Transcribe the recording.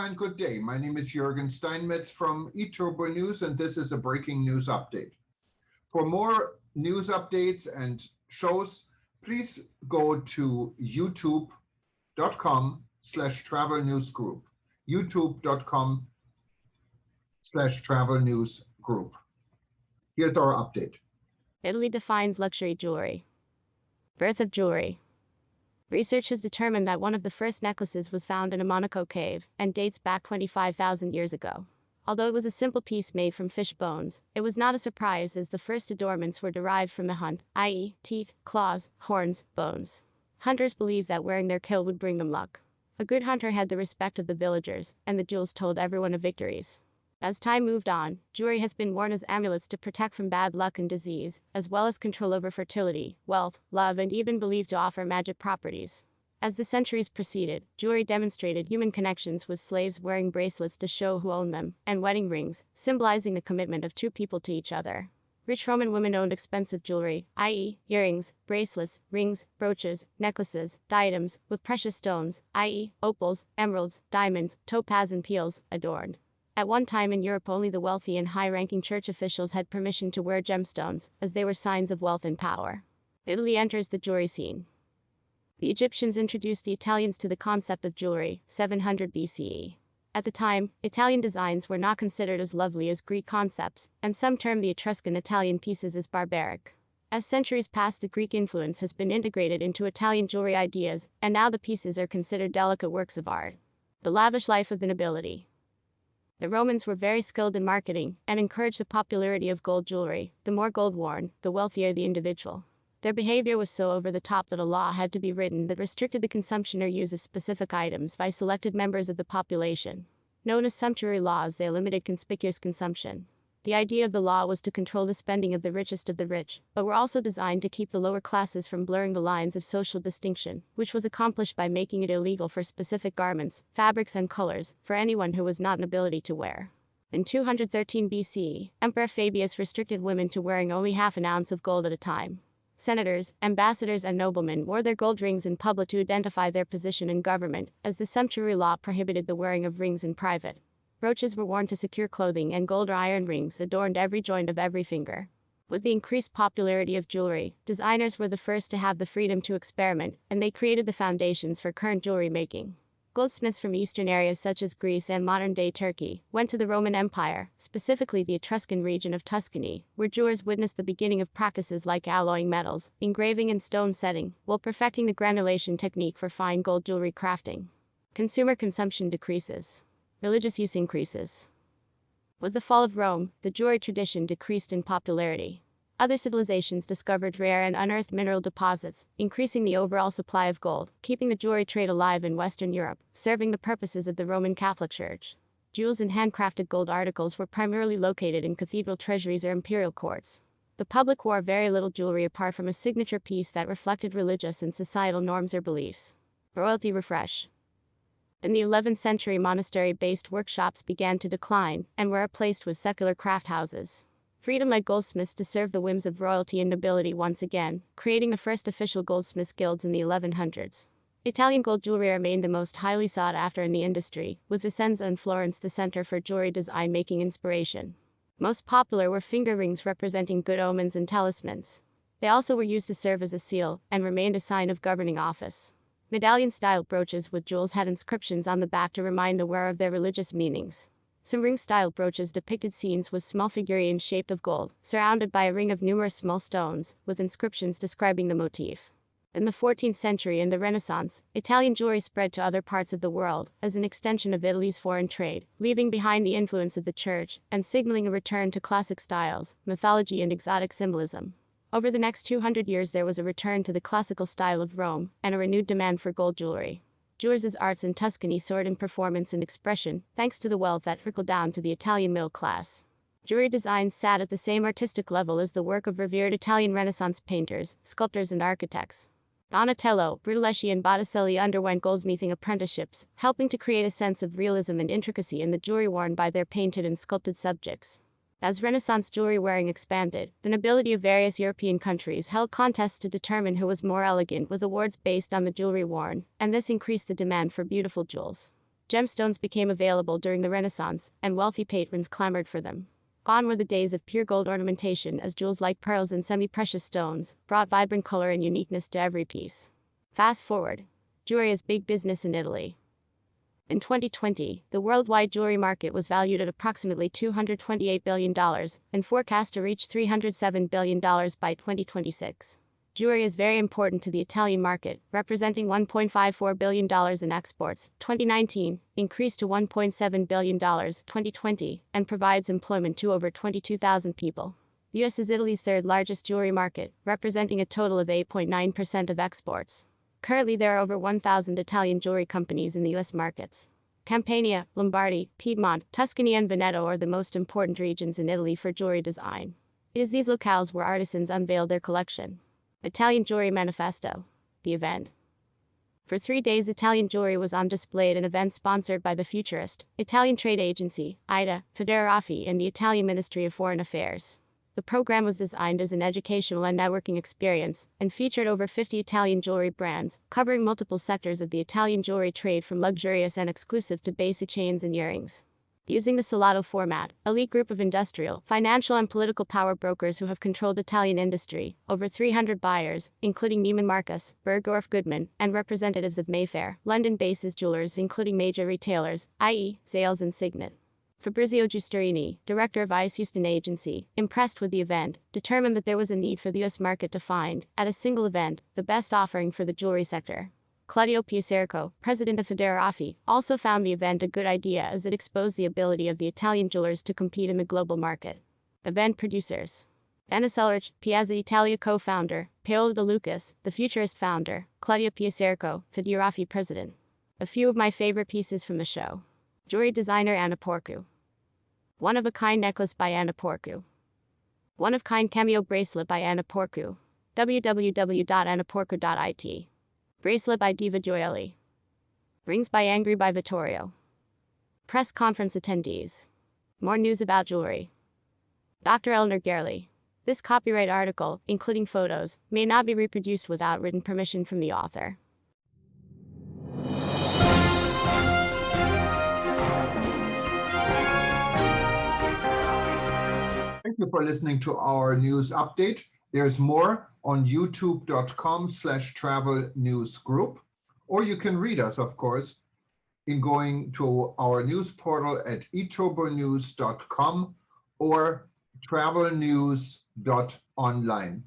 and good day. My name is Jürgen Steinmetz from eTurboNews, and this is a breaking news update. For more news updates and shows, please go to youtube.com/travel news group. youtube.com/travel news group. Here's our update. Italy defines luxury jewelry. Birth of jewelry. Research has determined that one of the first necklaces was found in a Monaco cave and dates back 25,000 years ago. Although it was a simple piece made from fish bones, it was not a surprise as the first adornments were derived from the hunt, i.e., teeth, claws, horns, bones. Hunters believed that wearing their kill would bring them luck. A good hunter had the respect of the villagers, and the jewels told everyone of victories. As time moved on, jewelry has been worn as amulets to protect from bad luck and disease, as well as control over fertility, wealth, love, and even believed to offer magic properties. As the centuries proceeded, jewelry demonstrated human connections, with slaves wearing bracelets to show who owned them, and wedding rings, symbolizing the commitment of two people to each other. Rich Roman women owned expensive jewelry, i.e., earrings, bracelets, rings, brooches, necklaces, diadems, with precious stones, i.e., opals, emeralds, diamonds, topaz, and pearls, adorned. At one time in Europe, only the wealthy and high-ranking church officials had permission to wear gemstones, as they were signs of wealth and power. Italy enters the jewelry scene. The Egyptians introduced the Italians to the concept of jewelry, 700 BCE. At the time, Italian designs were not considered as lovely as Greek concepts, and some termed the Etruscan Italian pieces as barbaric. As centuries passed, the Greek influence has been integrated into Italian jewelry ideas, and now the pieces are considered delicate works of art. The lavish life of the nobility. The Romans were very skilled in marketing and encouraged the popularity of gold jewelry. The more gold worn, the wealthier the individual. Their behavior was so over the top that a law had to be written that restricted the consumption or use of specific items by selected members of the population. Known as sumptuary laws, they limited conspicuous consumption. The idea of the law was to control the spending of the richest of the rich, but were also designed to keep the lower classes from blurring the lines of social distinction, which was accomplished by making it illegal for specific garments, fabrics, and colors for anyone who was not nobility to wear. In 213 BCE, Emperor Fabius restricted women to wearing only half an ounce of gold at a time. Senators, ambassadors, and noblemen wore their gold rings in public to identify their position in government, as the sumptuary law prohibited the wearing of rings in private. Brooches were worn to secure clothing, and gold or iron rings adorned every joint of every finger. With the increased popularity of jewelry, designers were the first to have the freedom to experiment, and they created the foundations for current jewelry making. Goldsmiths from eastern areas such as Greece and modern-day Turkey went to the Roman Empire, specifically the Etruscan region of Tuscany, where jewelers witnessed the beginning of practices like alloying metals, engraving, and stone setting, while perfecting the granulation technique for fine gold jewelry crafting. Consumer consumption decreases. Religious use increases. With the fall of Rome, the jewelry tradition decreased in popularity. Other civilizations discovered rare and unearthed mineral deposits, increasing the overall supply of gold, keeping the jewelry trade alive in Western Europe, serving the purposes of the Roman Catholic Church. Jewels and handcrafted gold articles were primarily located in cathedral treasuries or imperial courts. The public wore very little jewelry apart from a signature piece that reflected religious and societal norms or beliefs. Royalty refresh. In the 11th century, monastery-based workshops began to decline, and were replaced with secular craft houses. Freedom led goldsmiths to serve the whims of royalty and nobility once again, creating the first official goldsmiths' guilds in the 1100s. Italian gold jewelry remained the most highly sought after in the industry, with Vicenza and Florence the center for jewelry design-making inspiration. Most popular were finger rings representing good omens and talismans. They also were used to serve as a seal, and remained a sign of governing office. Medallion-style brooches with jewels had inscriptions on the back to remind the wearer of their religious meanings. Some ring-style brooches depicted scenes with small figurines shaped of gold, surrounded by a ring of numerous small stones, with inscriptions describing the motif. In the 14th century and the Renaissance, Italian jewelry spread to other parts of the world, as an extension of Italy's foreign trade, leaving behind the influence of the church, and signaling a return to classic styles, mythology, and exotic symbolism. Over the next 200 years there was a return to the classical style of Rome, and a renewed demand for gold jewelry. Jewelers' arts in Tuscany soared in performance and expression, thanks to the wealth that trickled down to the Italian middle class. Jewelry designs sat at the same artistic level as the work of revered Italian Renaissance painters, sculptors, and architects. Donatello, Brunelleschi, and Botticelli underwent goldsmithing apprenticeships, helping to create a sense of realism and intricacy in the jewelry worn by their painted and sculpted subjects. As Renaissance jewelry wearing expanded, the nobility of various European countries held contests to determine who was more elegant, with awards based on the jewelry worn, and this increased the demand for beautiful jewels. Gemstones became available during the Renaissance, and wealthy patrons clamored for them. Gone were the days of pure gold ornamentation, as jewels like pearls and semi-precious stones brought vibrant color and uniqueness to every piece. Fast forward. Jewelry is big business in Italy. In 2020, the worldwide jewelry market was valued at approximately $228 billion and forecast to reach $307 billion by 2026. Jewelry is very important to the Italian market, representing $1.54 billion in exports, 2019, increased to $1.7 billion, 2020, and provides employment to over 22,000 people. The US is Italy's third largest jewelry market, representing a total of 8.9% of exports. Currently, there are over 1,000 Italian jewelry companies in the US markets. Campania, Lombardy, Piedmont, Tuscany, and Veneto are the most important regions in Italy for jewelry design. It is these locales where artisans unveil their collection. Italian Jewelry Manifesto. The event. For 3 days, Italian jewelry was on display at an event sponsored by the futurist Italian trade agency, IDA, Federaffi, and the Italian Ministry of Foreign Affairs. The program was designed as an educational and networking experience and featured over 50 Italian jewelry brands, covering multiple sectors of the Italian jewelry trade from luxurious and exclusive to basic chains and earrings. Using the Salotto format, elite group of industrial, financial and political power brokers who have controlled Italian industry, over 300 buyers, including Neiman Marcus, Bergdorf Goodman, and representatives of Mayfair, London-based jewelers including major retailers, i.e., Zales and Signet. Fabrizio Giusterini, director of ICE Houston agency, impressed with the event, determined that there was a need for the US market to find, at a single event, the best offering for the jewelry sector. Claudio Piacerco, president of Federaffi, also found the event a good idea as it exposed the ability of the Italian jewelers to compete in the global market. Event producers. Anna Sellerich, Piazza Italia co-founder, Paolo De Lucas, the futurist founder, Claudio Piacerco, Federaffi president. A few of my favorite pieces from the show. Jewelry designer Anna Porcu. One-of-a-kind necklace by Anna Porcu. One-of-kind cameo bracelet by Anna Porcu. www.annaporcu.it. Bracelet by Diva Gioeli. Rings by Angry by Vittorio. Press conference attendees. More news about jewelry. Dr. Eleanor Gerli. This copyright article, including photos, may not be reproduced without written permission from the author. Thank you for listening to our news update. There's more on youtube.com/travel news group, or you can read us, of course, in going to our news portal at eTurboNews.com or travelnews.online.